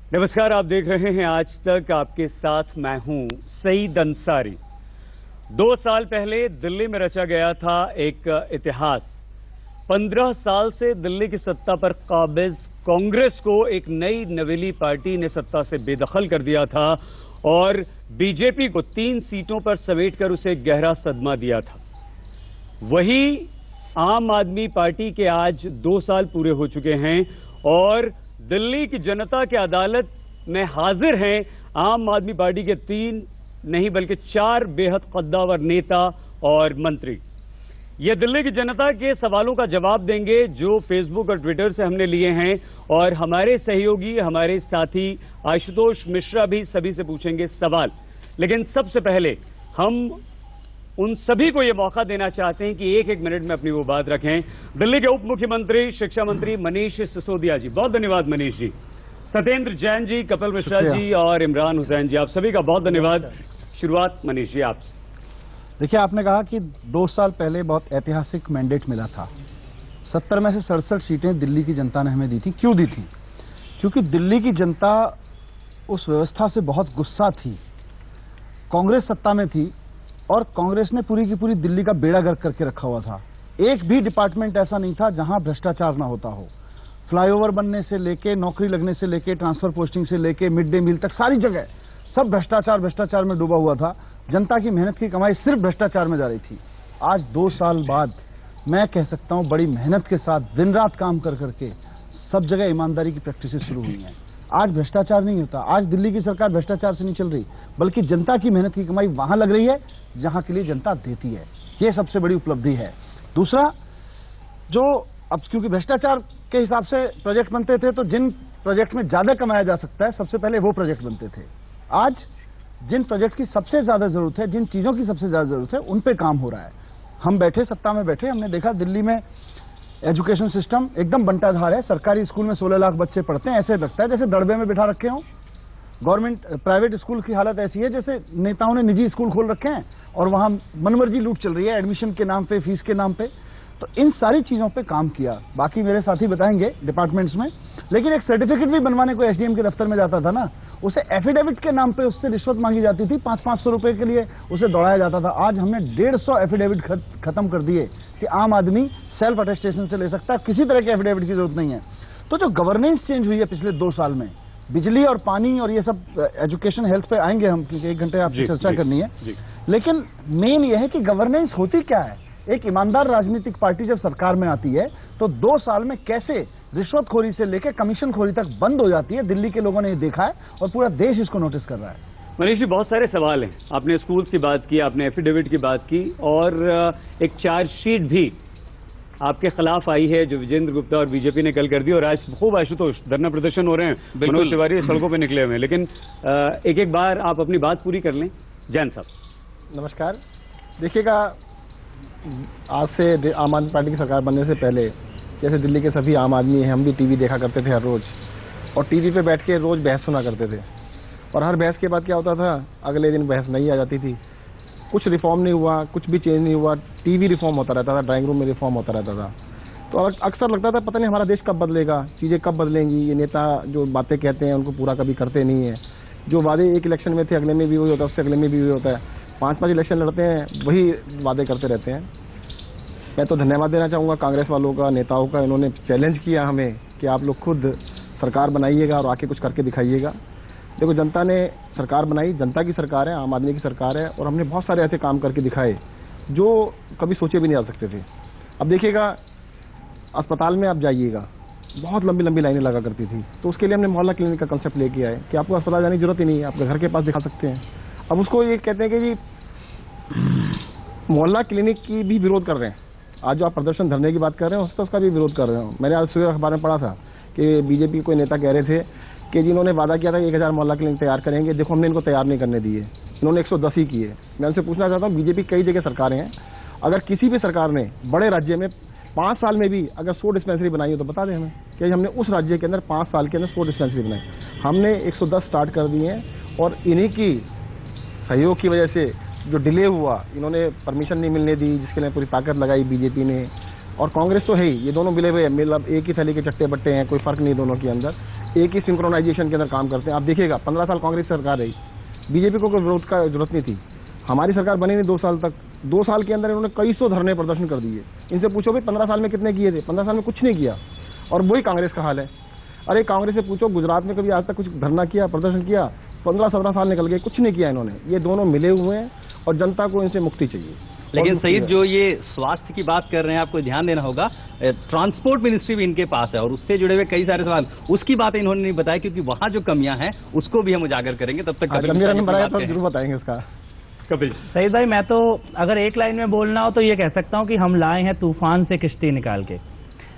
नमस्कार, आप देख रहे हैं आज तक। आपके साथ मैं हूं सईद अंसारी। 2 साल पहले दिल्ली में रचा गया था एक इतिहास। 15 साल से दिल्ली की सत्ता पर काबिज कांग्रेस को एक नई नवेली पार्टी ने सत्ता से बेदखल कर दिया था और बीजेपी को 3 सीटों पर समेटकर उसे गहरा सदमा दिया था। वही आम आदमी पार्टी के आज 2 साल पूरे हो चुके हैं और दिल्ली की जनता की अदालत में हाजिर हैं आम आदमी पार्टी के 3 नहीं बल्कि 4 बेहद कद्दावर नेता और मंत्री। ये दिल्ली की जनता के सवालों का जवाब देंगे जो फेसबुक और ट्विटर से हमने लिए हैं और हमारे सहयोगी, हमारे साथी आशुतोष मिश्रा भी सभी से पूछेंगे सवाल। लेकिन सबसे पहले हम उन सभी को यह मौका देना चाहते हैं कि एक मिनट में अपनी वो बात रखें। दिल्ली के उप मुख्यमंत्री, शिक्षा मंत्री मनीष सिसोदिया जी, बहुत धन्यवाद मनीष जी। सत्येंद्र जैन जी, कपिल मिश्रा जी और इमरान हुसैन जी, आप सभी का बहुत धन्यवाद। शुरुआत मनीष जी आपसे। देखिए, आपने कहा कि 2 साल पहले बहुत ऐतिहासिक मैंडेट मिला था। 70 में से 67 सीटें दिल्ली की जनता ने हमें दी थी। क्यों दी थी? क्योंकि दिल्ली की जनता उस व्यवस्था से बहुत गुस्सा थी। कांग्रेस सत्ता में थी और कांग्रेस ने पूरी की पूरी दिल्ली का बेड़ा गर्क करके रखा हुआ था। एक भी डिपार्टमेंट ऐसा नहीं था जहां भ्रष्टाचार ना होता हो। फ्लाईओवर बनने से लेके, नौकरी लगने से लेके, ट्रांसफर पोस्टिंग से लेके, मिड डे मील तक सारी जगह सब भ्रष्टाचार में डूबा हुआ था। जनता की मेहनत की कमाई सिर्फ भ्रष्टाचार में जा रही थी। आज 2 साल बाद मैं कह सकता हूं बड़ी मेहनत के साथ दिन रात काम कर करके सब जगह ईमानदारी की प्रैक्टिसेस शुरू हुई हैं। आज भ्रष्टाचार नहीं होता। आज दिल्ली की सरकार भ्रष्टाचार से नहीं चल रही, बल्कि जनता की मेहनत की कमाई वहां लग रही है जहां के लिए जनता देती है। यह सबसे बड़ी उपलब्धि है। दूसरा, जो अब क्योंकि भ्रष्टाचार के हिसाब से प्रोजेक्ट बनते थे, तो जिन प्रोजेक्ट में ज्यादा कमाया जा सकता है सबसे पहले वो प्रोजेक्ट बनते थे। आज जिन प्रोजेक्ट की सबसे ज्यादा जरूरत है, जिन चीजों की सबसे ज्यादा जरूरत है, उन पे काम हो रहा है। हम बैठे, सत्ता में बैठे, हमने देखा दिल्ली में एजुकेशन सिस्टम एकदम बंटाधार है। सरकारी स्कूल में 16 लाख बच्चे पढ़ते हैं। ऐसे लगता है जैसे दड़बे में बिठा रखे हों। गवर्नमेंट प्राइवेट स्कूल की हालत ऐसी है जैसे नेताओं ने निजी स्कूल खोल रखे हैं और वहां मनमर्जी लूट चल रही है, एडमिशन के नाम पे, फीस के नाम पे। तो इन सारी चीजों पे काम किया। बाकी मेरे साथी बताएंगे डिपार्टमेंट्स में। लेकिन एक सर्टिफिकेट भी बनवाने को एसडीएम के दफ्तर में जाता था ना, उसे एफिडेविट के नाम पे उससे रिश्वत मांगी जाती थी। 500-500 रुपए के लिए उसे दौड़ाया जाता था। आज हमने 150 एफिडेविट खत्म कर दिए कि आम आदमी सेल्फ अटेस्टेशन से ले सकता है, किसी तरह के एफिडेविट की जरूरत नहीं है। तो जो गवर्नेंस चेंज हुई है पिछले 2 साल में, बिजली और पानी और ये सब, एजुकेशन हेल्थ पे आएंगे हम, क्योंकि 1 घंटे आपसे चर्चा करनी है। लेकिन मेन ये है कि गवर्नेंस होती क्या है। एक ईमानदार राजनीतिक पार्टी जब सरकार में आती है तो 2 साल में कैसे रिश्वतखोरी से लेकर कमीशनखोरी तक बंद हो जाती है, दिल्ली के लोगों ने ये देखा है और पूरा देश इसको नोटिस कर रहा है। मनीष जी, बहुत सारे सवाल हैं। आपने स्कूल्स की बात की, आपने एफिडेविट की बात की और एक चार्जशीट भी आपके खिलाफ आई है जो विजेंद्र गुप्ता और बीजेपी ने कल कर दी और आज खूब आशुतोष धरना प्रदर्शन हो रहे हैं, मनोज तिवारी सड़कों पर निकले हुए हैं। लेकिन एक बार आप अपनी बात पूरी कर लें। जैन साहब नमस्कार। देखिएगा, आज से आम आदमी पार्टी की सरकार बनने से पहले जैसे दिल्ली के सभी आम आदमी हैं, हम भी टीवी देखा करते थे हर रोज, और टीवी पे बैठ के रोज बहस सुना करते थे। और हर बहस के बाद क्या होता था, अगले दिन बहस नहीं आ जाती थी। कुछ रिफॉर्म नहीं हुआ, कुछ भी चेंज नहीं हुआ, टीवी रिफॉर्म होता रहता था, ड्राइंग रूम में रिफॉर्म होता रहता था। तो अक्सर लगता था पता नहीं हमारा देश कब बदलेगा, चीज़ें कब बदलेंगी। ये नेता जो बातें कहते हैं उनको पूरा कभी करते नहीं है। जो वादे एक इलेक्शन में थे अगले में भी वही होता है, उससे अगले में भी वही होता है। 5-5 इलेक्शन लड़ते हैं, वही वादे करते रहते हैं। मैं तो धन्यवाद देना चाहूँगा कांग्रेस वालों का, नेताओं का। इन्होंने चैलेंज किया हमें कि आप लोग खुद सरकार बनाइएगा और आके कुछ करके दिखाइएगा। देखो, जनता ने सरकार बनाई, जनता की सरकार है, आम आदमी की सरकार है, और हमने बहुत सारे ऐसे काम करके दिखाए जो कभी सोचे भी नहीं जा सकते थे। अब देखिएगा, अस्पताल में आप जाइएगा, बहुत लंबी लंबी लाइनें लगा करती थी। तो उसके लिए हमने मोहल्ला क्लिनिक का कंसेप्ट लेके आए कि आपको अस्पताल जाने की जरूरत ही नहीं है, आपके घर के पास दिखा सकते हैं। अब उसको ये कहते हैं कि जी मोहल्ला क्लिनिक की भी विरोध कर रहे हैं। आज जो आप प्रदर्शन धरने की बात कर रहे हैं उसका भी विरोध कर रहे हो। मैंने आज सुबह अखबार में पढ़ा था कि बीजेपी कोई नेता कह रहे थे कि जिन्होंने वादा किया था 1000 मोहल्ला क्लिनिक तैयार करेंगे, देखो हमने इनको तैयार नहीं करने दिए, इन्होंने 110 ही किए। मैं उनसे पूछना चाहता हूँ, बीजेपी कई जगह सरकारें हैं, अगर किसी भी सरकार ने बड़े राज्य में 5 साल में भी अगर 100 डिस्पेंसरी बनाई हो तो बता दें हमें कि हमने उस राज्य के अंदर 5 साल के अंदर 100 डिस्पेंसरी बनाई। हमने 110 स्टार्ट कर दिए हैं और इन्हीं की सहयोग की वजह से जो डिले हुआ, इन्होंने परमिशन नहीं मिलने दी, जिसके लिए पूरी ताकत लगाई बीजेपी ने, और कांग्रेस तो है ही, ये दोनों मिले हुए हैं, मतलब एक ही थैली के चट्टे बट्टे हैं, कोई फर्क नहीं दोनों के अंदर, एक ही सिंक्रोनाइजेशन के अंदर काम करते हैं। आप देखिएगा 15 साल कांग्रेस सरकार रही, बीजेपी को कोई विरोध का जरूरत नहीं थी, हमारी सरकार बनी नहीं 2 साल तक, 2 साल के अंदर इन्होंने कई सौ धरने प्रदर्शन कर दिए। इनसे पूछो भाई 15 साल में कितने किए थे, 15 साल में कुछ नहीं किया, और वही कांग्रेस का हाल है। अरे कांग्रेस से पूछो गुजरात में कभी आज तक कुछ धरना किया, प्रदर्शन किया, 15-17 साल निकल गए, कुछ नहीं किया इन्होंने। ये दोनों मिले हुए हैं और जनता को इनसे मुक्ति चाहिए। लेकिन सईद, जो ये स्वास्थ्य की बात कर रहे हैं, आपको ध्यान देना होगा, ट्रांसपोर्ट मिनिस्ट्री भी इनके पास है और उससे जुड़े हुए कई सारे सवाल, उसकी बातें इन्होंने नहीं बताया, क्योंकि वहां जो कमियां हैं उसको भी हम उजागर करेंगे। तब तक जरूर बताएंगे इसका। कपिल सईद भाई, मैं तो अगर एक लाइन में बोलना हो तो ये कह सकता हूँ कि हम लाए हैं तूफान से किश्ती निकाल के।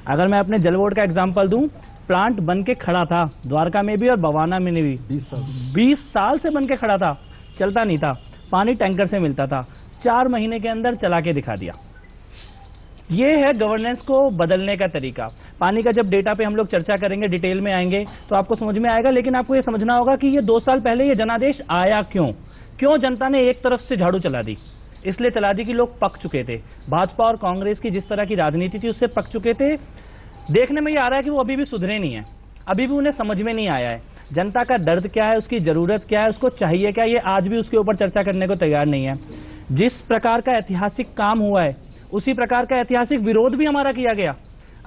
अगर मैं अपने जल बोर्ड का एग्जाम्पल दूं, प्लांट बन के खड़ा था द्वारका में भी और बवाना में भी, 20 साल से बन के खड़ा था, चलता नहीं था, पानी टैंकर से मिलता था, 4 महीने के अंदर चला के दिखा दिया। ये है गवर्नेंस को बदलने का तरीका। पानी का जब डेटा पे हम लोग चर्चा करेंगे, डिटेल में आएंगे तो आपको समझ में आएगा, लेकिन आपको ये समझना होगा कि ये 2 साल पहले ये जनादेश आया क्यों जनता ने एक तरफ से झाड़ू चला दी। इसलिए चला दी कि लोग पक चुके थे, भाजपा और कांग्रेस की जिस तरह की राजनीति थी उससे पक चुके थे। देखने में ये आ रहा है कि वो अभी भी सुधरे नहीं है, अभी भी उन्हें समझ में नहीं आया है जनता का दर्द क्या है, उसकी जरूरत क्या है, उसको चाहिए क्या, ये आज भी उसके ऊपर चर्चा करने को तैयार नहीं है। जिस प्रकार का ऐतिहासिक काम हुआ है उसी प्रकार का ऐतिहासिक विरोध भी हमारा किया गया।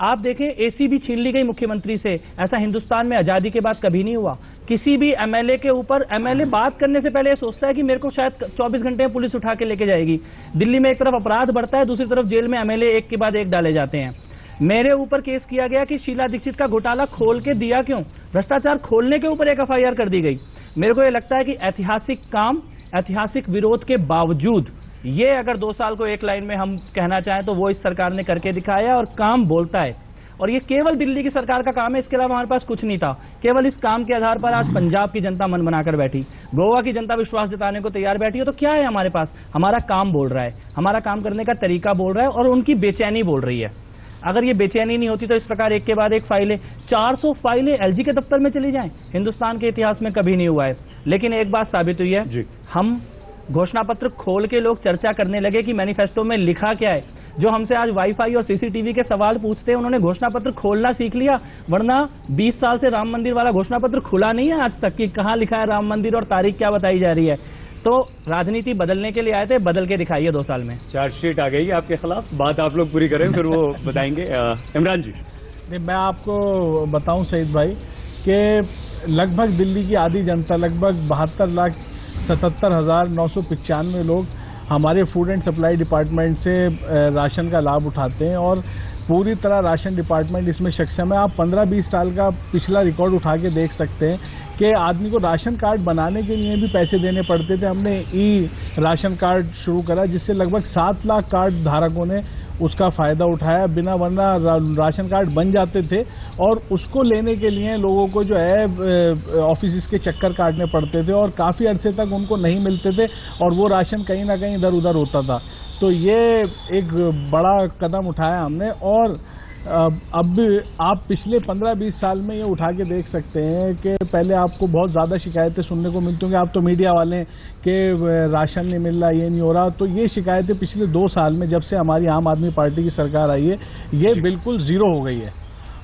आप देखें, एसी भी छीन ली गई मुख्यमंत्री से, ऐसा हिंदुस्तान में आजादी के बाद कभी नहीं हुआ। किसी भी एमएलए के ऊपर, एमएलए बात करने से पहले ये सोचता है कि मेरे को शायद 24 घंटे में पुलिस उठा के लेके जाएगी। दिल्ली में एक तरफ अपराध बढ़ता है, दूसरी तरफ जेल में एमएलए एक के बाद एक डाले जाते हैं। मेरे ऊपर केस किया गया कि शीला दीक्षित का घोटाला खोल के दिया क्यों, भ्रष्टाचार खोलने के ऊपर एक एफआईआर कर दी गई। मेरे को ये लगता है कि ऐतिहासिक काम, ऐतिहासिक विरोध के बावजूद ये अगर 2 साल को एक लाइन में हम कहना चाहें तो वो इस सरकार ने करके दिखाया और काम बोलता है। और ये केवल दिल्ली की सरकार का काम है, इसके अलावा हमारे पास कुछ नहीं था। केवल इस काम के आधार पर आज पंजाब की जनता मन बनाकर बैठी, गोवा की जनता विश्वास जताने को तैयार बैठी है। तो क्या है हमारे पास? हमारा काम बोल रहा है, हमारा काम करने का तरीका बोल रहा है और उनकी बेचैनी बोल रही है। अगर ये बेचैनी नहीं होती तो इस प्रकार एक के बाद एक फाइलें, 400 फाइलें एलजी के दफ्तर में चली जाएं, हिंदुस्तान के इतिहास में कभी नहीं हुआ है। लेकिन एक बात साबित हुई है, हम घोषणा पत्र खोल के लोग चर्चा करने लगे कि मैनिफेस्टो में लिखा क्या है। जो हमसे आज वाईफाई और सीसीटीवी के सवाल पूछते हैं उन्होंने घोषणा पत्र खोलना सीख लिया, वरना 20 साल से राम मंदिर वाला घोषणा पत्र खुला नहीं है आज तक कि कहां लिखा है राम मंदिर और तारीख क्या बताई जा रही है। तो राजनीति बदलने के लिए आए थे, बदल के दिखाइए 2 साल में। चार्जशीट आ गई आपके खिलाफ, बात आप लोग पूरी करें फिर वो बताएंगे। इमरान जी। नहीं, मैं आपको बताऊं सईद भाई कि लगभग दिल्ली की आधी जनता, लगभग 72,77,995 लोग हमारे फूड एंड सप्लाई डिपार्टमेंट से राशन का लाभ उठाते हैं और पूरी तरह राशन डिपार्टमेंट इसमें सक्षम है। आप 15-20 साल का पिछला रिकॉर्ड उठा के देख सकते हैं कि आदमी को राशन कार्ड बनाने के लिए भी पैसे देने पड़ते थे। हमने ई राशन कार्ड शुरू करा जिससे लगभग 7 लाख कार्ड धारकों ने उसका फायदा उठाया। बिना वरना राशन कार्ड बन जाते थे और उसको लेने के लिए लोगों को जो है ऑफिस के चक्कर काटने पड़ते थे और काफ़ी अरसे तक उनको नहीं मिलते थे और वो राशन कहीं ना कहीं इधर उधर होता था। तो ये एक बड़ा कदम उठाया हमने और अब आप पिछले 15-20 साल में ये उठा के देख सकते हैं कि पहले आपको बहुत ज़्यादा शिकायतें सुनने को मिलती होंगी, आप तो मीडिया वाले हैं कि राशन नहीं मिल रहा, ये नहीं हो रहा। तो ये शिकायतें पिछले 2 साल में जब से हमारी आम आदमी पार्टी की सरकार आई है ये बिल्कुल ज़ीरो हो गई है।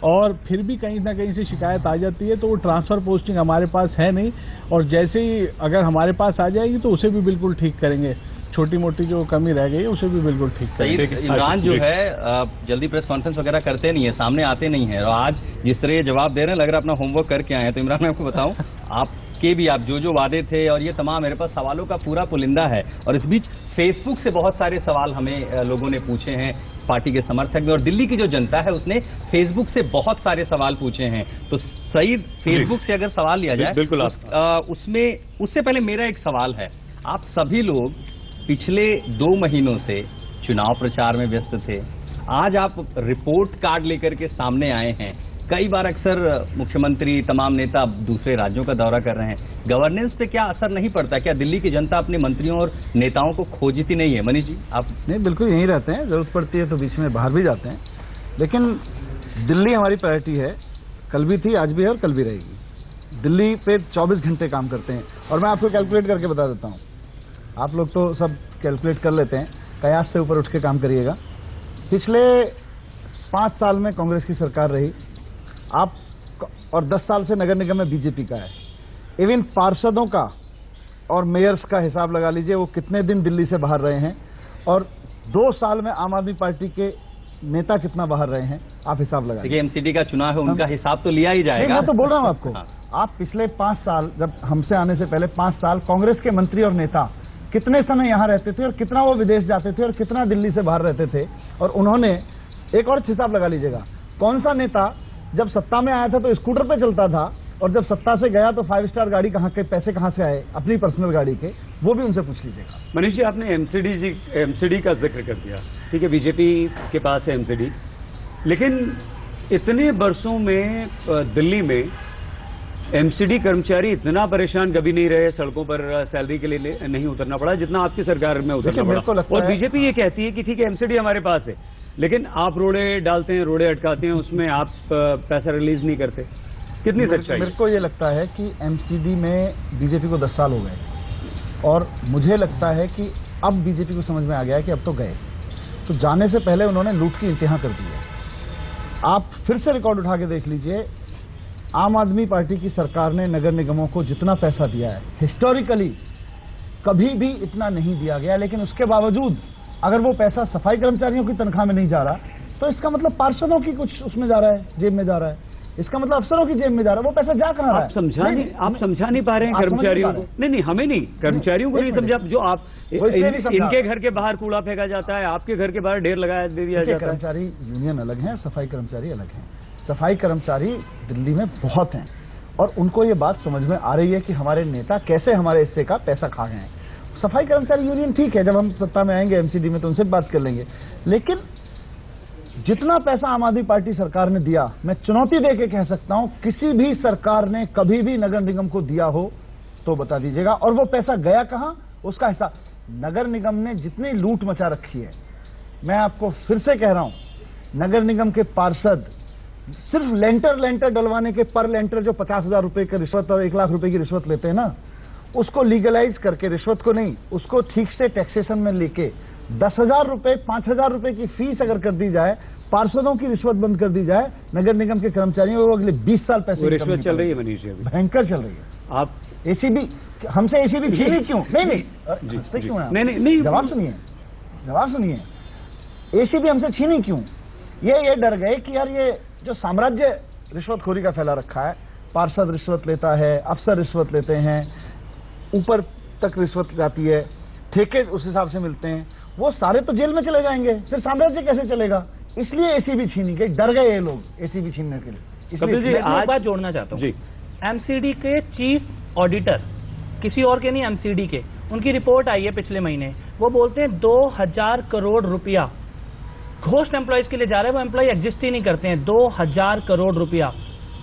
और फिर भी कहीं ना कहीं से शिकायत आ जाती है तो वो ट्रांसफ़र पोस्टिंग हमारे पास है नहीं और जैसे ही अगर हमारे पास आ जाएगी तो उसे भी बिल्कुल ठीक करेंगे। छोटी मोटी जो कमी रह गई है उसे भी बिल्कुल ठीक करेंगे। इमरान जो है जल्दी प्रेस कॉन्फ्रेंस वगैरह करते नहीं है, सामने आते नहीं है और आज जिस तरह ये जवाब दे रहे हैं लग रहा है अपना होमवर्क करके आए हैं। तो इमरान मैं आपको बताऊं, आपके भी आप जो वादे थे और ये तमाम मेरे पास सवालों का पूरा पुलिंदा है और इस बीच फेसबुक से बहुत सारे सवाल हमें लोगों ने पूछे हैं पार्टी के समर्थक में और दिल्ली की जो जनता है उसने फेसबुक से बहुत सारे सवाल पूछे हैं। तो सईद, फेसबुक से अगर सवाल लिया जाए बिल्कुल उसमें उससे पहले मेरा एक सवाल है, आप सभी लोग पिछले 2 महीनों से चुनाव प्रचार में व्यस्त थे, आज आप रिपोर्ट कार्ड लेकर के सामने आए हैं। कई बार अक्सर मुख्यमंत्री, तमाम नेता दूसरे राज्यों का दौरा कर रहे हैं, गवर्नेंस पे क्या असर नहीं पड़ता? क्या दिल्ली की जनता अपने मंत्रियों और नेताओं को खोजती नहीं है? मनीष जी आप? नहीं, बिल्कुल यहीं रहते हैं, जरूरत पड़ती है तो बीच में बाहर भी जाते हैं, लेकिन दिल्ली हमारी प्रायोरिटी है, कल भी थी, आज भी है और कल भी रहेगी। दिल्ली पे 24 घंटे काम करते हैं और मैं आपको कैलकुलेट करके बता देता हूँ, आप लोग तो सब कैलकुलेट कर लेते हैं, कयास से ऊपर उठ के काम करिएगा। पिछले 5 साल में कांग्रेस की सरकार रही, आप और 10 साल से नगर निगम में बीजेपी का है। इवन पार्षदों का और मेयर्स का हिसाब लगा लीजिए, वो कितने दिन दिल्ली से बाहर रहे हैं, और 2 साल में आम आदमी पार्टी के नेता कितना बाहर रहे हैं, आप हिसाब लगा लीजिए। एमसीडी का चुनाव है, उनका हिसाब तो लिया ही जाएगा। मैं तो बोल रहा हूं आपको, हाँ। आप पिछले 5 साल, जब हमसे आने से पहले 5 साल कांग्रेस के मंत्री और नेता कितने समय यहां रहते थे और कितना वो विदेश जाते थे और कितना दिल्ली से बाहर रहते थे, और उन्होंने एक और हिसाब लगा लीजिएगा, कौन सा नेता जब सत्ता में आया था तो स्कूटर पे चलता था, और जब सत्ता से गया तो 5 स्टार गाड़ी कहां के पैसे कहां से आए, अपनी पर्सनल गाड़ी के, वो भी उनसे पूछ लीजिएगा। मनीष जी, आपने एमसीडी का जिक्र कर दिया, ठीक है, बीजेपी के पास है एमसीडी, लेकिन इतने बरसों में दिल्ली में एमसीडी कर्मचारी इतना परेशान कभी नहीं रहे, सड़कों पर सैलरी के लिए नहीं उतरना पड़ा जितना आपकी सरकार में उतरना पड़ा। और बीजेपी ये कहती है कि ठीक है एमसीडी हमारे पास है, लेकिन आप रोड़े डालते हैं, रोड़े अटकाते हैं, उसमें आप पैसा रिलीज नहीं करते। कितनी सच्चाई? मेरे को ये लगता है कि एमसीडी में बीजेपी को 10 साल हो गए, और मुझे लगता है कि अब बीजेपी को समझ में आ गया है कि अब तो गए, तो जाने से पहले उन्होंने लूट की इंतहा कर दी है। आप फिर से रिकॉर्ड उठा के देख लीजिए, आम आदमी पार्टी की सरकार ने नगर निगमों को जितना पैसा दिया है, हिस्टोरिकली कभी भी इतना नहीं दिया गया, लेकिन उसके बावजूद अगर वो पैसा सफाई कर्मचारियों की तनख्वाह में नहीं जा रहा, तो इसका मतलब पार्षदों की कुछ उसमें जा रहा है, जेब में जा रहा है, इसका मतलब अफसरों की जेब में जा रहा है, वो पैसा जा कहां रहा है? आप समझा नहीं पा रहे हैं कर्मचारियों को। नहीं, हमें नहीं, कर्मचारियों को नहीं समझा। जो आप इनके घर के बाहर कूड़ा फेंका जाता है, आपके घर के बाहर ढेर लगाया दे दिया जाता है। कर्मचारी यूनियन अलग है, सफाई कर्मचारी अलग है। सफाई कर्मचारी दिल्ली में बहुत हैं, और उनको ये बात समझ में आ रही है कि हमारे नेता कैसे हमारे हिस्से का पैसा खा गए हैं। सफाई कर्मचारी यूनियन ठीक है, जब हम सत्ता में आएंगे एमसीडी में तो उनसे बात कर लेंगे, लेकिन जितना पैसा आम आदमी पार्टी सरकार ने दिया, मैं चुनौती दे के कह सकता हूं, किसी भी सरकार ने कभी भी नगर निगम को दिया हो तो बता दीजिएगा, और वो पैसा गया कहां, उसका हिसाब। नगर निगम ने जितनी लूट मचा रखी है, मैं आपको फिर से कह रहा हूं, नगर निगम के पार्षद सिर्फ लेंटर डलवाने के पर लेंटर जो 50,000 रुपए की रिश्वत और 1 लाख रुपए की रिश्वत लेते हैं ना, उसको लीगलाइज करके, रिश्वत को नहीं, उसको ठीक से टैक्सेशन में लेके 10,000 रुपए 5,000 रुपए की फीस अगर कर दी जाए, पार्षदों की रिश्वत बंद कर दी जाए, नगर निगम के कर्मचारियों को अगले 20 साल पैसे रिश्वत चल रही है मनीष जी, भयंकर चल रही है। आप एसीबी हमसे एसीबी छीनी क्यों? नहीं, जवाब सुनिए, एसीबी हमसे छीनी क्यों? ये डर गए कि यार ये जो साम्राज्य रिश्वतखोरी का फैला रखा है, पार्षद रिश्वत लेता है, अफसर रिश्वत लेते हैं, ऊपर तक रिश्वत जाती है, ठेके उस हिसाब से मिलते हैं, वो सारे तो जेल में चले जाएंगे, फिर साम्राज्य कैसे चलेगा? इसलिए एसीबी छीनी गई, डर गए ये लोग एसीबी छीनने के लिए। कपिल जी, एक बात जोड़ना चाहता हूँ। एमसीडी के चीफ ऑडिटर, किसी और के नहीं, एमसीडी के, उनकी रिपोर्ट आई है पिछले महीने, वो बोलते हैं 2000 करोड़ रुपया घोस्ट एम्प्लॉयज के लिए जा रहा है, वो एम्प्लॉय एग्जिस्ट ही नहीं करते हैं। 2000 करोड़ रुपया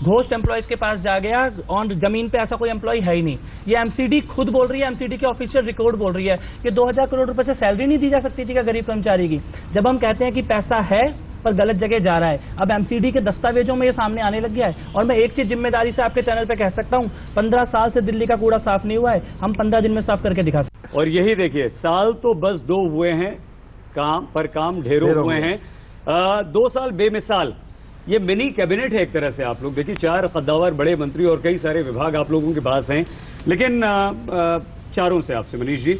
घोस्ट एम्प्लॉयज के पास जा गया, और जमीन पे ऐसा कोई एम्प्लॉय है ही नहीं। ये एमसीडी खुद बोल रही है, एमसीडी के ऑफिशियल रिकॉर्ड बोल रही है कि 2000 करोड़ रुपए से सैलरी नहीं दी जा सकती थी क्या गरीब कर्मचारी की? जब हम कहते हैं कि पैसा है पर गलत जगह जा रहा है, अब एमसीडी के दस्तावेजों में ये सामने आने लग गया है। और मैं एक चीज जिम्मेदारी से आपके चैनल पे कह सकता हूं, 15 साल से दिल्ली का कूड़ा साफ नहीं हुआ है, हम 15 दिन में साफ करके दिखा सकते हैं। और यही देखिए, साल तो बस 2 हुए हैं, काम ढेरों हुए हैं। 2 साल बेमिसाल, ये मिनी कैबिनेट है एक तरह से। आप लोग देखिए, 4 कद्दावर बड़े मंत्री और कई सारे विभाग आप लोगों के पास हैं, लेकिन चारों से आपसे मनीष जी,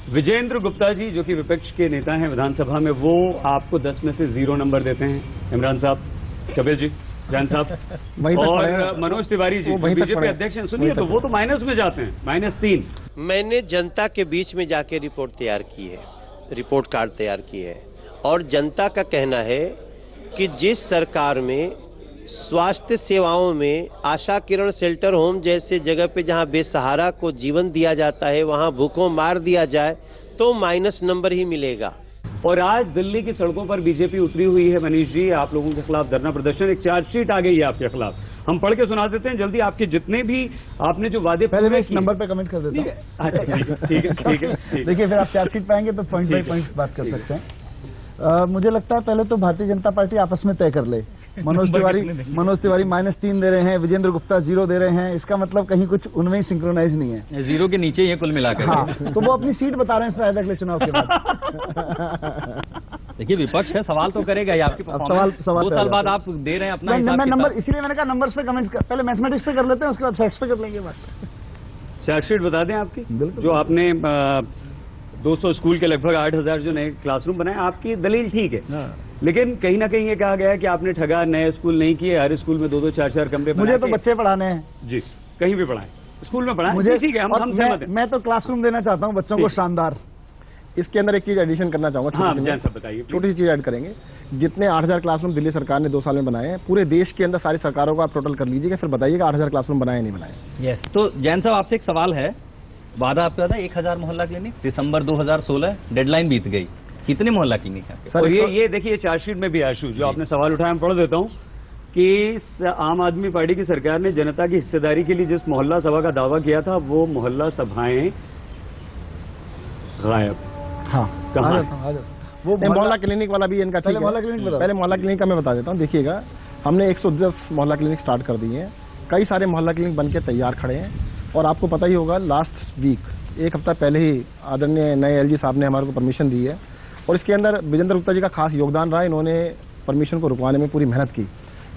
विजेंद्र गुप्ता जी जो कि विपक्ष के नेता हैं विधानसभा में, वो आपको 10 में से 0 नंबर देते हैं। इमरान साहब, कपिल जी, जैन साहब और मनोज तिवारी जी बीजेपी अध्यक्ष हैं, सुनिए, तो वो तो माइनस में जाते हैं, -3। मैंने जनता के बीच में जाके रिपोर्ट तैयार की है, रिपोर्ट कार्ड तैयार की है, और जनता का कहना है कि जिस सरकार में स्वास्थ्य सेवाओं में आशा किरण शेल्टर होम जैसे जगह पे जहां बेसहारा को जीवन दिया जाता है, वहां भूखों मार दिया जाए तो माइनस नंबर ही मिलेगा। और आज दिल्ली की सड़कों पर बीजेपी उतरी हुई है मनीष जी, आप लोगों के खिलाफ धरना प्रदर्शन, एक चार्जशीट आ गई है आपके खिलाफ, हम पढ़ के सुना देते हैं जल्दी। आपके जितने भी आपने जो वादे, पहले मैं इस नंबर पे कमेंट कर देता हूं। ठीक है। देखिए, फिर आप चार्जशीट पाएंगे तो पॉइंट बाय पॉइंट बात कर सकते हैं। मुझे लगता है पहले तो भारतीय जनता पार्टी आपस में तय कर ले। मनोज तिवारी -3 दे रहे हैं, विजेंद्र गुप्ता 0 दे रहे हैं, इसका मतलब कहीं कुछ उनमें ही सिंक्रोनाइज नहीं है, 0 के नीचे ये कुल मिलाकर। हाँ, तो वो अपनी सीट बता रहे हैं शायद अगले चुनाव के बाद। देखिए विपक्ष है, सवाल तो करेगा ही आपकी परफॉर्मेंस। सवाल 2 साल बाद आप दे रहे हैं अपना मैं हिसाब नंबर, किताब। इसीलिए मैंने कहा नंबर्स पे कमेंट कर, पहले मैथमेटिक्स पे कर लेते हैं, उसके बाद फैक्ट्स पे कर लेंगे बात। चार्जशीट बता दें आपकी, बिल्कुल। जो आपने 200 स्कूल के लगभग 8000 जो नए क्लासरूम बनाए, आपकी दलील ठीक है, लेकिन कहीं ना कहीं ये कहा गया है कि आपने ठगा, नए स्कूल नहीं किए, हर स्कूल में 2-2 4-4 कमरे मुझे तो बच्चे पढ़ाने हैं जी, कहीं भी पढ़ाएं, स्कूल में पढ़ाएं, मुझे, ठीक है, और हम सहमत हैं। मैं तो क्लासरूम देना चाहता हूँ बच्चों को ठीक। शानदार। इसके अंदर एक चीज एडिशन करना चाहूंगा, हाँ, छोटी सी जैन साहब बताइए। छोटी सी चीज ऐड करेंगे। जितने 8000 क्लासरूम दिल्ली सरकार ने 2 साल में बनाए हैं, पूरे देश के अंदर सारी सरकारों को आप टोटल कर लीजिएगा, फिर बताइएगा 8000 क्लासरूम बनाए या नहीं बनाए। यस, तो जैन साहब आपसे एक सवाल है, वादा आपका था 1000 मोहल्ला क्लिनिक, दिसंबर 2016 डेडलाइन बीत गई, कितने मोहल्ला क्लिनिक है आपके? और ये देखिए चार्जशीट में भी आशु जो आपने सवाल उठाया, मैं पढ़ देता हूँ कि आम आदमी पार्टी की सरकार ने जनता की हिस्सेदारी के लिए जिस मोहल्ला सभा का दावा किया था, वो मोहल्ला सभाएं गायब। हाँ, कहाँ? वो मोहल्ला क्लिनिक वाला भी इनका ठीक है। मोहल्ला क्लिनिक बता दो। पहले मोहल्ला क्लिनिक का मैं बता देता हूँ। देखिएगा, हमने 110 मोहल्ला क्लिनिक स्टार्ट कर दिए हैं, कई सारे मोहल्ला क्लिनिक बन के तैयार खड़े हैं। और आपको पता ही होगा, लास्ट वीक 1 हफ्ता पहले ही आदरणीय नए एलजी साहब ने हमारे को परमिशन दी है, और इसके अंदर विजेंद्र गुप्ता जी का खास योगदान रहा। इन्होंने परमिशन को रुकवाने में पूरी मेहनत की।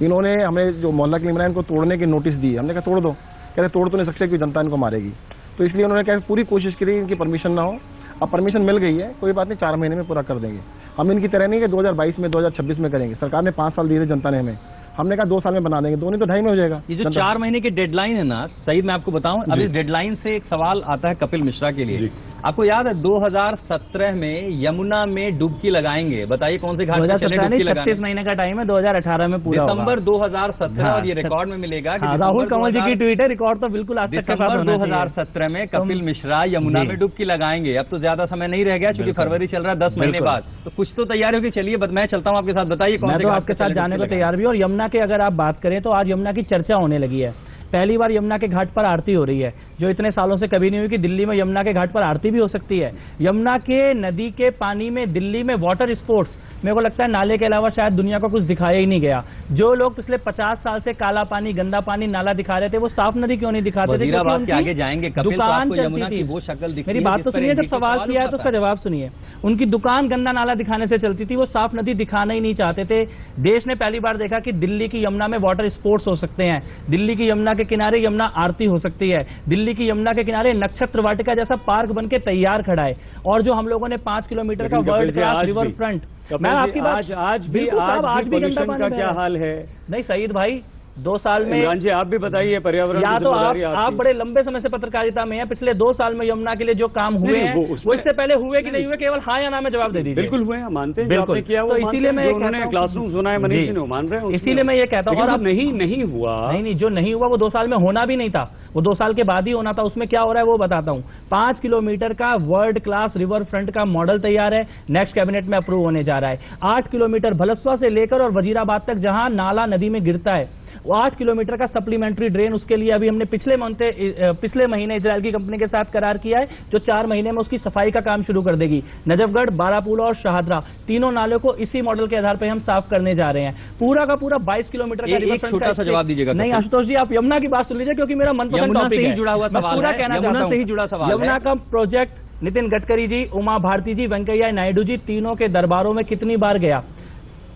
इन्होंने हमें जो मोहल्ला क्लिनिक बनाया, इनको तोड़ने की नोटिस दी। हमने कहा तोड़ दो, कहते तोड़ तो नहीं सकते कि जनता इनको मारेगी, तो इसलिए उन्होंने कहा पूरी कोशिश करी इनकी परमिशन ना हो। अब परमिशन मिल गई है, कोई बात नहीं, 4 महीने में पूरा कर देंगे। हम इनकी तरह नहीं कि 2022 में 2026 में करेंगे। सरकार ने 5 साल दिए थे जनता ने हमें, हमने कहा 2 साल में बना देंगे, 2 नहीं तो 2.5 में हो जाएगा। ये जो 4 महीने की डेडलाइन है ना सईद, मैं आपको बताऊं, अब इस डेडलाइन से एक सवाल आता है कपिल मिश्रा के लिए। आपको याद है 2017 में यमुना में डुबकी लगाएंगे, बताइए कौन से घाट पे चले डुबकी लगाने? 36 महीने का टाइम है, 2018 में पूरा होगा। दिसंबर 2017, और ये रिकॉर्ड में मिलेगा कि राहुल कंवर जी की ट्वीट है, रिकॉर्ड तो बिल्कुल आज तक के साथ दिसंबर होना चाहिए। 2017 में कपिल मिश्रा यमुना में डुबकी लगाएंगे। अब तो ज्यादा समय नहीं रह गया, क्योंकि फरवरी चल रहा है 10 महीने बाद, तो कुछ तो तैयारी होगी। चलिए मैं चलता हूँ आपके साथ, बताइए कौन मैं से तो घाट आपके पे साथ चले जाने को डुबकी तैयार भी। और यमुना के अगर आप बात करें तो आज यमुना की चर्चा होने लगी है। पहली बार यमुना के घाट पर आरती हो रही है, जो इतने सालों से कभी नहीं हुई कि दिल्ली में यमुना के घाट पर आरती भी हो सकती है। यमुना के नदी के पानी में दिल्ली में वाटर स्पोर्ट्स, मेरे को लगता है नाले के अलावा शायद दुनिया को कुछ दिखाया ही नहीं गया। जो लोग पिछले 50 साल से काला पानी, गंदा पानी, नाला दिखा रहे थे, वो साफ नदी क्यों नहीं दिखाते थे? वजीराबाद के आगे जाएंगे कपिल, तो दुकान आपको यमुना चलती की थी। वो शक्ल दिखती मेरी है बात जिस तो पर सुनिए, जब एनडीटी सवाल किया है तो उसका जवाब सुनिए। उनकी दुकान गंदा नाला दिखाने से चलती थी, वो साफ नदी दिखाना ही नहीं चाहते थे। देश ने पहली बार देखा कि दिल्ली की यमुना में वाटर स्पोर्ट्स हो सकते हैं, दिल्ली की यमुना के किनारे यमुना आरती हो सकती है, दिल्ली की यमुना के किनारे नक्षत्र वाटिका जैसा पार्क बन के तैयार खड़ा है। और जो हम लोगों ने 5 किलोमीटर का वर्ल्ड क्लास रिवर फ्रंट, मैं आपकी बात आज भी गंदा pollution का क्या हाल है? नहीं सईद भाई, 2 साल में इमरान जी आप भी बताइए, पर्यावरण या की तो जिम्मेदारी आप आपकी। बड़े लंबे समय से पत्रकारिता में हैं, पिछले 2 साल में यमुना के लिए जो काम हुए नहीं, हैं वो इससे पहले हुए कि नहीं हुए, केवल हाँ या ना में जवाब दे दीजिए। बिल्कुल हुए हैं, मानते हैं, जो बिल्कुल। आपने किया वो तो मानते इसीलिए हैं, मैं जो ये उन्होंने कहता हूं- क्लासरूम सुना है मनीष जी। जी ने, वो मान रहे हैं, इसीलिए मैं ये कहता हूं, और और अब नहीं हुआ। नहीं, जो नहीं हुआ वो 2 साल में होना भी नहीं था, वो 2 साल के बाद ही होना था। उसमें क्या हो रहा है वो बताता हूँ। 5 किलोमीटर का वर्ल्ड क्लास रिवर फ्रंट का मॉडल तैयार है, नेक्स्ट कैबिनेट में अप्रूव होने जा रहा है। 8 किलोमीटर भलसवा से लेकर और वजीराबाद तक जहां नाला नदी में गिरता है, वो 8 किलोमीटर का सप्लीमेंट्री ड्रेन, उसके लिए अभी हमने पिछले महीने इजराइल की कंपनी के साथ करार किया है, जो 4 महीने में उसकी सफाई का काम शुरू कर देगी। नजफगढ़, बारापूला और शाहदरा, तीनों नालों को इसी मॉडल के आधार पर हम साफ करने जा रहे हैं। पूरा का पूरा 22 किलोमीटर का रिवर एक फ्रंट छोटा सा जवाब दीजिएगा। नहीं आशुतोष जी, आप यमुना की बात सुन लीजिए, क्योंकि मेरा मनपसंद यमुना टॉपिक से ही है। जुड़ा हुआ मैं सवाल पूरा है, कहना यमुना चाहता से ही हूं। जुड़ा सवाल है। यमुना का प्रोजेक्ट नितिन गडकरी जी, उमा भारती जी, वेंकैया नायडू जी, तीनों के दरबारों में कितनी बार गया,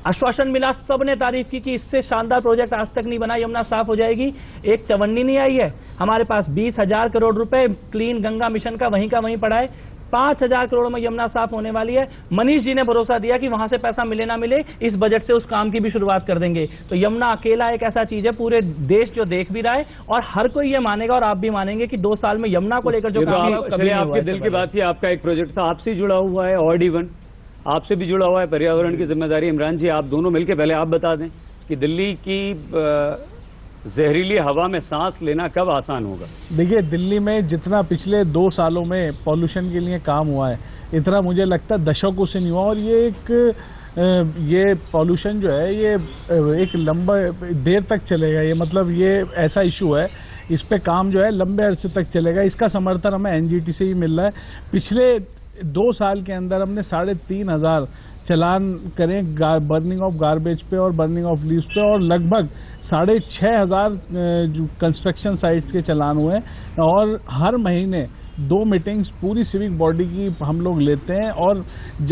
आश्वासन मिला, सबने तारीफ की कि इससे शानदार प्रोजेक्ट आज तक नहीं बना, यमुना साफ हो जाएगी। एक चवन्नी नहीं आई है। हमारे पास 20,000 करोड़ रुपए क्लीन गंगा मिशन का वहीं पड़ा है। 5,000 करोड़ में यमुना साफ होने वाली है। मनीष जी ने भरोसा दिया कि वहां से पैसा मिले ना मिले, इस बजट से उस काम की भी शुरुआत कर देंगे। तो यमुना अकेला एक ऐसा चीज है, पूरे देश जो देख भी रहा है, और हर कोई ये मानेगा और आप भी मानेंगे कि 2 साल में यमुना को लेकर जो काम है, कभी नहीं हुआ आपके दिल की बात थी, आपका एक प्रोजेक्ट था, आपसे जुड़ा हुआ है, ऑड इवन आपसे भी जुड़ा हुआ है, पर्यावरण की जिम्मेदारी। इमरान जी आप दोनों मिलकर पहले आप बता दें कि दिल्ली की जहरीली हवा में सांस लेना कब आसान होगा? देखिए, दिल्ली में जितना पिछले 2 सालों में पॉल्यूशन के लिए काम हुआ है, इतना मुझे लगता है दशकों से नहीं हुआ। और ये पॉल्यूशन जो है, ये एक लंबा देर तक चलेगा। ये मतलब ये ऐसा इशू है, इस पे काम जो है लंबे अरसे तक चलेगा। इसका समर्थन हमें एनजीटी से ही मिल रहा है। पिछले 2 साल के अंदर हमने 3,500 चलान करें बर्निंग ऑफ गार्बेज पे और बर्निंग ऑफ लीव्स पे, और लगभग 6,500 कंस्ट्रक्शन साइट्स के चलान हुए हैं। और हर महीने 2 मीटिंग्स पूरी सिविक बॉडी की हम लोग लेते हैं, और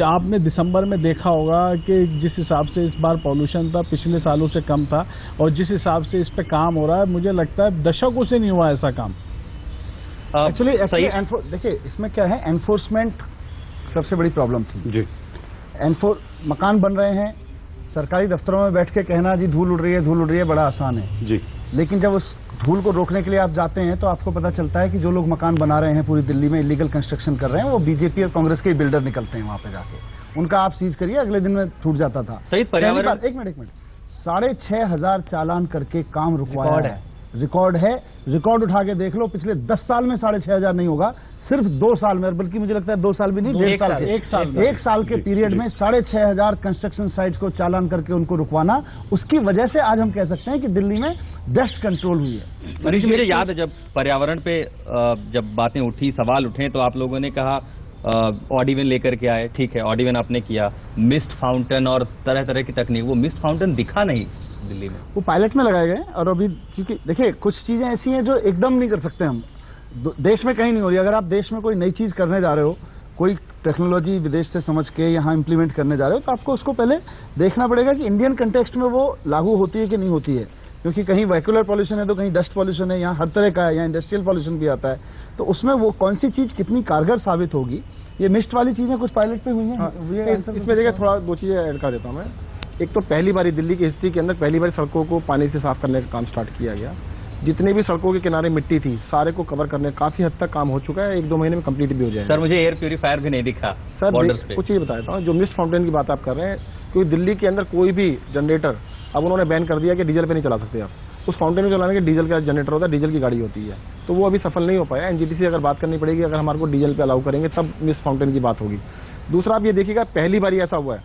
आपने दिसंबर में देखा होगा कि जिस हिसाब से इस बार पॉल्यूशन था पिछले सालों से कम था, और जिस हिसाब से इस पे काम हो रहा है, मुझे लगता है दशकों से नहीं हुआ ऐसा काम। एक्चुअली देखिए इसमें क्या है, एनफोर्समेंट सबसे बड़ी प्रॉब्लम थी जी। मकान बन रहे हैं, सरकारी दफ्तरों में बैठ के कहना जी धूल उड़ रही है बड़ा आसान है जी, लेकिन जब उस धूल को रोकने के लिए आप जाते हैं तो आपको पता चलता है कि जो लोग मकान बना रहे हैं पूरी दिल्ली में इलीगल कंस्ट्रक्शन कर रहे हैं, वो बीजेपी और कांग्रेस के बिल्डर निकलते हैं वहां पे जाके, उनका आप सीज करिए, अगले दिन में टूट जाता था। सही पर्यावरण, एक मिनट 6,500 चालान करके काम रुकवाया है, रिकॉर्ड उठा के देख लो, पिछले 10 साल में 6,500 नहीं होगा, सिर्फ 2 साल में, बल्कि मुझे लगता है 2 साल भी नहीं, 1 साल के पीरियड में 6,500 कंस्ट्रक्शन साइट्स को चालान करके उनको रुकवाना, उसकी वजह से आज हम कह सकते हैं कि दिल्ली में डस्ट कंट्रोल हुई है। मनीष, मुझे याद है जब पर्यावरण पे जब बातें उठी, सवाल उठे, तो आप लोगों ने कहा ऑडिवन लेकर के आए, ठीक है, ऑडिवन आपने किया, मिस्ट फाउंटेन और तरह तरह की तकनीक, वो मिस्ट फाउंटेन दिखा नहीं दिल्ली में, वो पायलट में लगाए गए, और अभी क्योंकि देखिए कुछ चीजें ऐसी हैं जो एकदम नहीं कर सकते हम, देश में कहीं नहीं हो रही। अगर आप देश में कोई नई चीज करने जा रहे हो, कोई टेक्नोलॉजी विदेश से समझ के यहाँ इंप्लीमेंट करने जा रहे हो, तो आपको उसको पहले देखना पड़ेगा कि इंडियन कंटेक्स्ट में वो लागू होती है कि नहीं होती है, क्योंकि कहीं वेहिकुलर पॉल्यूशन है तो कहीं डस्ट पॉल्यूशन है, यहाँ हर तरह का है, यहाँ इंडस्ट्रियल पॉल्यूशन भी आता है, तो उसमें वो कौन सी चीज कितनी कारगर साबित होगी। ये मिस्ट वाली चीजें कुछ पायलट पे हुई हैं। इसमें देखिए थोड़ा 2 चीजें ऐड कर देता हूँ मैं। एक तो पहली बार दिल्ली की हिस्ट्री के अंदर पहली बार सड़कों को पानी से साफ करने का काम स्टार्ट किया गया। जितने भी सड़कों के किनारे मिट्टी थी सारे को कवर करने काफी हद तक काम हो चुका है, 1-2 महीने में कंप्लीट भी हो जाएगा। सर मुझे एयर प्यूरीफायर भी नहीं दिखा सर, बॉर्डर्स पे। कुछ चीज बताता हूँ, जो मिस्ट फाउंटेन की बात आप कर रहे हैं, क्योंकि दिल्ली के अंदर कोई भी जनरेटर अब उन्होंने बैन कर दिया कि डीजल पे नहीं चला सकते आप, उस फाउंटेन में चलाने के डीजल का जनरेटर होता है, डीजल की गाड़ी होती है, तो वो अभी सफल नहीं हो पाया। एनजीटी से अगर बात करनी पड़ेगी, अगर हमारे को डीजल पे अलाउ करेंगे तब मिस्ट फाउंटेन की बात होगी। दूसरा आप ये देखिएगा, पहली बार ऐसा हुआ है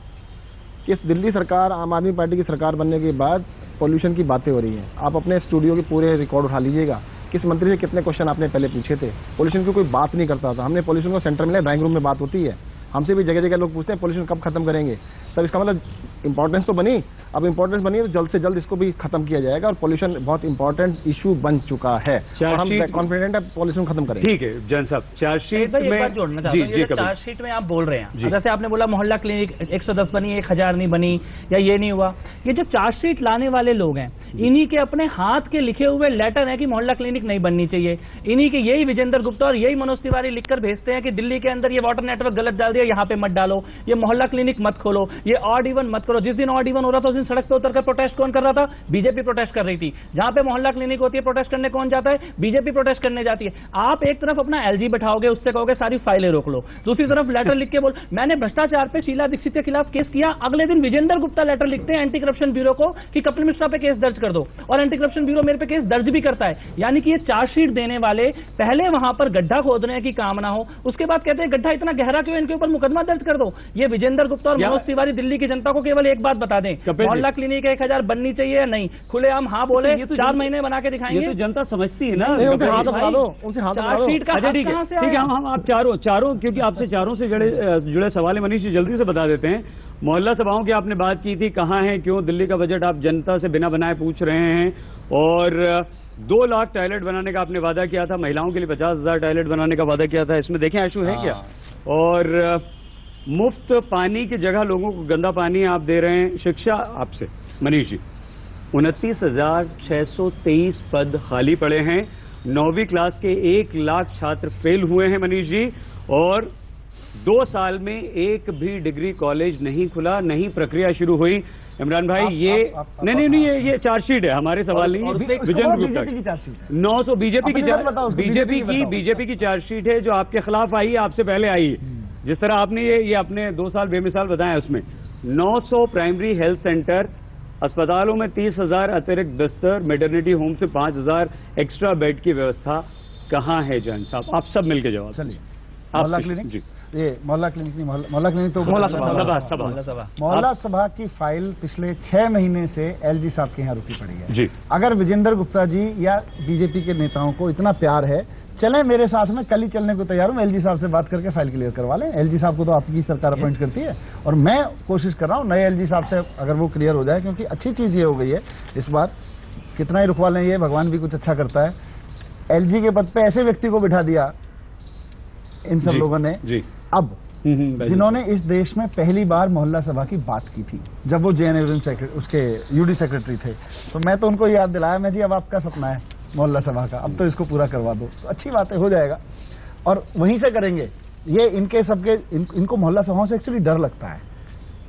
कि इस दिल्ली सरकार, आम आदमी पार्टी की सरकार बनने के बाद पॉल्यूशन की बातें हो रही हैं। आप अपने स्टूडियो के पूरे रिकॉर्ड उठा लीजिएगा, किस मंत्री से कितने क्वेश्चन आपने पहले पूछे थे, पॉल्यूशन की कोई बात नहीं करता था। हमने पॉल्यूशन को सेंटर में, ड्राइंग रूम में बात होती है, हमसे भी जगह जगह लोग पूछते हैं पॉल्यूशन कब खत्म करेंगे। सर इसका मतलब इंपॉर्टेंस तो बनी, अब इंपॉर्टेंस बनी है तो जल्द से जल्द इसको भी खत्म किया जाएगा, और पॉल्यूशन बहुत इंपॉर्टेंट इशू बन चुका है और हम कॉन्फिडेंट है पॉल्यूशन खत्म करेंगे। ठीक है जैन साहब, चार्जशीट में जोड़ना चाहता हूं, चार्जशीट में आप बोल रहे हैं, जैसे आपने बोला मोहल्ला क्लिनिक 110 बनी, 1000 नहीं बनी, या ये नहीं हुआ, ये जो चार्जशीट लाने वाले लोग हैं, इन्हीं के अपने हाथ के लिखे हुए लेटर है कि मोहल्ला क्लिनिक नहीं बननी चाहिए। इन्हीं के यही विजेंद्र गुप्ता और यही मनोज तिवारी लिखकर भेजते हैं कि दिल्ली के अंदर ये वाटर नेटवर्क गलत डाल दिया, यहाँ पे मत डालो, ये मोहल्ला क्लिनिक मत खोलो, ये ऑड इवन मत करो। जिस दिन ऑड इवन हो रहा था उस दिन सड़क पे उतरकर प्रोटेस्ट कौन कर रहा था? बीजेपी प्रोटेस्ट कर रही थी। जहां पे मोहल्ला क्लिनिक होती है प्रोटेस्ट करने कौन जाता है? बीजेपी प्रोटेस्ट करने जाती है। आप एक तरफ अपना एलजी बैठाओगे, उससे कहोगे सारी फाइलें रोक लो, दूसरी तरफ लेटर लिख के बोल मैंने भ्रष्टाचार पे शीला दीक्षित के खिलाफ केस किया, अगले दिन विजेंद्र गुप्ता लेटर लिखते हैं एंटी करप्शन ब्यूरो को कि कपिल मिश्रा पे केस दर्ज कर दो, और एंटी करप्शन ब्यूरो मेरे पे केस दर्ज भी करता है। यानी कि ये चार्जशीट देने वाले पहले वहां पर गड्ढा खोदने की कामना हो, उसके बाद कहते हैं गड्ढा इतना गहरा क्यों, इनके ऊपर मुकदमा दर्ज कर दो। ये विजेंद्र गुप्ता और मनोज तिवारी दिल्ली की जनता को केवल एक बात बता दें, मोहल्ला क्लिनिक 1000 बननी चाहिए या नहीं, खुलेआम हाँ बोले, 4 महीने बना के दिखाएंगे। ये तो जनता समझती है ना। उनसे हाथ बता दो, उनसे हाथ बता दो। ठीक है, हम आप चारों क्योंकि आपसे चारों से जुड़े सवाल है मनीष जी, जल्दी से बता देते हैं। मोहल्ला सभाओं की आपने बात की थी, कहाँ है, क्यों दिल्ली का बजट आप जनता से बिना बनाए पूछ रहे हैं, और 2 लाख टॉयलेट बनाने का आपने वादा किया था, महिलाओं के लिए 50,000 टॉयलेट बनाने का वादा किया था, इसमें देखें आशु है क्या? और मुफ्त पानी की जगह लोगों को गंदा पानी आप दे रहे हैं। शिक्षा आपसे मनीष जी, 29,623 पद खाली पड़े हैं, 9वीं क्लास के 1 लाख छात्र फेल हुए हैं मनीष जी, और 2 साल में एक भी डिग्री कॉलेज नहीं खुला, नहीं प्रक्रिया शुरू हुई। इमरान भाई नहीं ये चार्जशीट है, हमारे सवाल नहीं है, विजेंद्र गुप्ता की 900 बीजेपी की चार्जशीट है जो आपके खिलाफ आई है, आपसे पहले आई है। जिस तरह आपने ये अपने 2 साल बेमिसाल बताया, उसमें 900 प्राइमरी हेल्थ सेंटर, अस्पतालों में 30,000 अतिरिक्त बिस्तर, मैटरनिटी होम से 5,000 एक्स्ट्रा बेड की व्यवस्था कहाँ है? जैन साहब आप सब मिलकर जवाब। चलिए, मोहल्ला क्लिनिक जी, ये मोहल्ला क्लिनिक नहीं, मोहल्ला क्लिनिक तो मोहल्ला सभा की फाइल पिछले 6 महीने से एलजी साहब के यहाँ रुकी पड़ी है जी। अगर विजेंद्र गुप्ता जी या बीजेपी के नेताओं को इतना प्यार है, चले मेरे साथ में, कल ही चलने को तैयार हूँ, एलजी साहब से बात करके फाइल क्लियर करवा लें। एलजी साहब को तो आपकी सरकार अपॉइंट करती है, और मैं कोशिश कर रहा हूँ नए एलजी साहब से अगर वो क्लियर हो जाए, क्योंकि अच्छी चीज ये हो गई है इस बार, कितना ही रुकवा लें, ये भगवान भी कुछ अच्छा करता है। एलजी के पद पे ऐसे व्यक्ति को बिठा दिया इन सब जी, लोगों ने जी। अब भाई। जिन्होंने इस देश में पहली बार मोहल्ला सभा की बात की थी, जब वो जेएनयू उसके यूडी सेक्रेटरी थे, तो मैं तो उनको याद दिलाया, मैं जी अब आपका सपना है मोहल्ला सभा का, अब तो इसको पूरा करवा दो। तो अच्छी बात है, हो जाएगा और वहीं से करेंगे। ये इनके सबके इनको मोहल्ला सभाओं से एक्चुअली डर लगता है।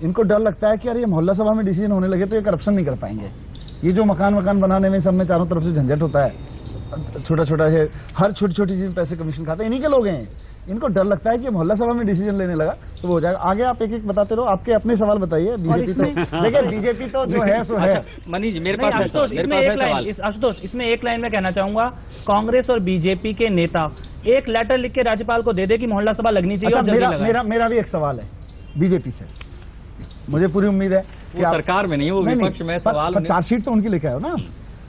इनको डर लगता है कि यार ये मोहल्ला सभा में डिसीजन होने लगे तो ये करप्शन नहीं कर पाएंगे। ये जो मकान बनाने में सब में चारों तरफ से झंझट होता है, छोटा छोटा है, हर छोटी छोटी चीज में पैसे कमीशन खाते हैं, इन्हीं के लोग हैं। इनको डर लगता है कि मोहल्ला सभा में डिसीजन लेने लगा तो वो हो जाएगा। आगे आप एक एक बताते रहो, आपके अपने सवाल बताइए। बीजेपी तो देखिए, बीजेपी तो जो है सो है। मनीष मेरे नहीं, पास है आशुतोष, सवाल, मेरे इसमें पास एक है लाइन सवाल। आशुतोष, इसमें एक लाइन में कहना चाहूंगा, कांग्रेस और बीजेपी के नेता एक लेटर लिख के राज्यपाल को दे दे कि मोहल्ला सभा लगनी चाहिए और अच्छा, जल्दी लगाएं। मेरा भी एक सवाल है बीजेपी से, मुझे पूरी उम्मीद है कि वो सरकार में नहीं है, वो नहीं, विपक्ष में सवाल पर चार्जशीट तो उनकी लेके आयो ना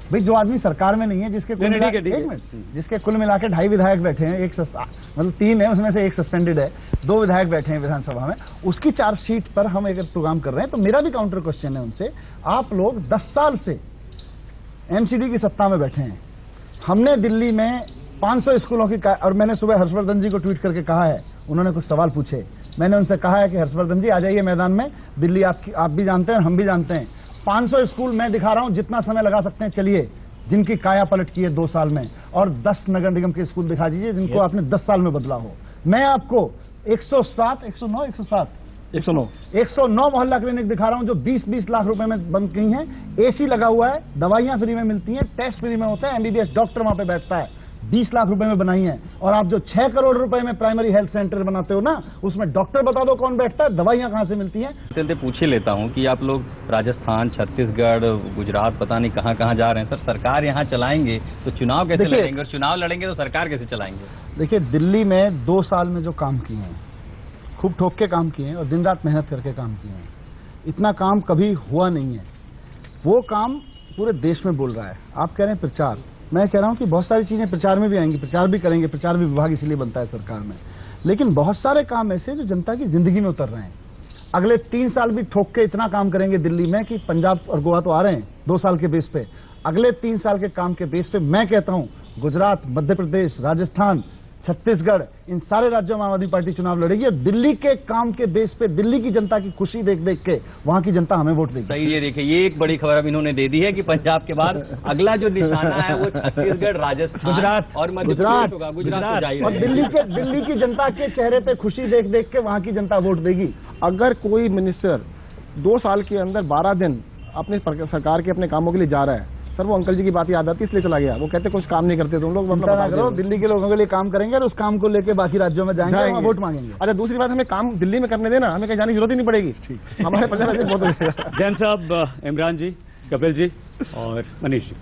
भाई। जो आदमी सरकार में नहीं है, जिसके कुल नहीं, मिला ठीक है, ठीक है। एक मिनट, जिसके कुल मिला के 2.5 विधायक बैठे हैं, एक मतलब 3 है, उसमें से एक सस्पेंडेड है, 2 विधायक बैठे हैं विधानसभा में, उसकी चार्जशीट पर हम एक प्रोग्राम कर रहे हैं। तो मेरा भी काउंटर क्वेश्चन है उनसे, आप लोग 10 साल से एमसीडी की सत्ता में बैठे हैं। हमने दिल्ली में 500 स्कूलों की और मैंने सुबह हर्षवर्धन जी को ट्वीट करके कहा है, उन्होंने कुछ सवाल पूछे, मैंने उनसे कहा है कि हर्षवर्धन जी आ जाइए मैदान में, दिल्ली आप भी जानते हैं, हम भी जानते हैं, 500 स्कूल मैं दिखा रहा हूं, जितना समय लगा सकते हैं चलिए, जिनकी काया पलट की है 2 साल में, और 10 नगर निगम के स्कूल दिखा दीजिए जिनको आपने 10 साल में बदला हो। मैं आपको 109 मोहल्ला क्लिनिक दिखा रहा हूं जो 20-20 लाख रुपए में बंद की हैं, एसी लगा हुआ है, दवाइयां फ्री में मिलती हैं, टेस्ट फ्री में होते हैं, एमबीबीएस डॉक्टर वहां पे बैठता है, 20 लाख रुपए में बनाई है। और आप जो 6 करोड़ रुपए में प्राइमरी हेल्थ सेंटर बनाते हो ना, उसमें डॉक्टर बता दो कौन बैठता है, दवाइयां कहां से मिलती हैं। चलते पूछ ही लेता हूं कि आप लोग राजस्थान, छत्तीसगढ़, गुजरात, पता नहीं कहां कहां जा रहे हैं सर, सरकार यहां चलाएंगे तो चुनाव कैसे देखिए, लड़ेंगे, और चुनाव लड़ेंगे तो सरकार कैसे चलाएंगे? देखिए, दिल्ली में 2 साल में जो काम किए हैं, खूब ठोक के काम किए हैं और दिन रात मेहनत करके काम किए हैं, इतना काम कभी हुआ नहीं है। वो काम पूरे देश में बोल रहा है। आप कह रहे हैं प्रचार, मैं कह रहा हूं कि बहुत सारी चीजें प्रचार में भी आएंगी, प्रचार भी करेंगे, प्रचार भी विभाग इसलिए बनता है सरकार में, लेकिन बहुत सारे काम ऐसे जो जनता की जिंदगी में उतर रहे हैं। अगले 3 साल भी ठोक के इतना काम करेंगे दिल्ली में कि पंजाब और गोवा तो आ रहे हैं 2 साल के बेस पे, अगले 3 साल के काम के बेस पे मैं कहता हूं गुजरात, मध्य प्रदेश, राजस्थान, छत्तीसगढ़, इन सारे राज्यों में आम आदमी पार्टी चुनाव लड़ेगी। और दिल्ली के काम के बेस पे, दिल्ली की जनता की खुशी देख देख के वहां की जनता हमें वोट देगी। सही, ये देखिए, ये एक बड़ी खबर अब इन्होंने दे दी है कि पंजाब के बाद अगला जो निशाना है वो छत्तीसगढ़, राजस्थान, गुजरात और मध्य प्रदेश होगा। गुजरात तो जा ही और रहे हैं। दिल्ली की जनता के चेहरे पे खुशी देख देख के वहां की जनता वोट देगी। अगर कोई मिनिस्टर 2 साल के अंदर 12 दिन अपने सरकार के अपने कामों के लिए जा रहा है, सर वो अंकल जी की बात याद आती है, इसलिए चला गया। वो कहते कुछ काम नहीं करते, तुम लोग चिंता ना करो, दिल्ली के लोगों के लिए काम करेंगे और उस काम को लेके बाकी राज्यों में जाएंगे, वहाँ वोट मांगेंगे। अच्छा, दूसरी बात, हमें काम दिल्ली में करने देना, हमें कहीं जाने की जरूरत ही नहीं पड़ेगी। हमारे पंजाब में बहुत जैन साहब, इमरान जी, कपिल जी और मनीष जी,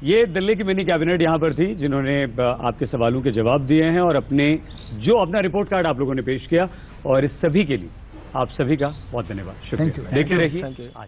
ये दिल्ली की मिनी कैबिनेट यहाँ पर थी जिन्होंने आपके सवालों के जवाब दिए हैं और अपना रिपोर्ट कार्ड आप लोगों ने पेश किया, और इस सभी के लिए आप सभी का बहुत धन्यवाद, शुक्रिया। देखते रहिए आज।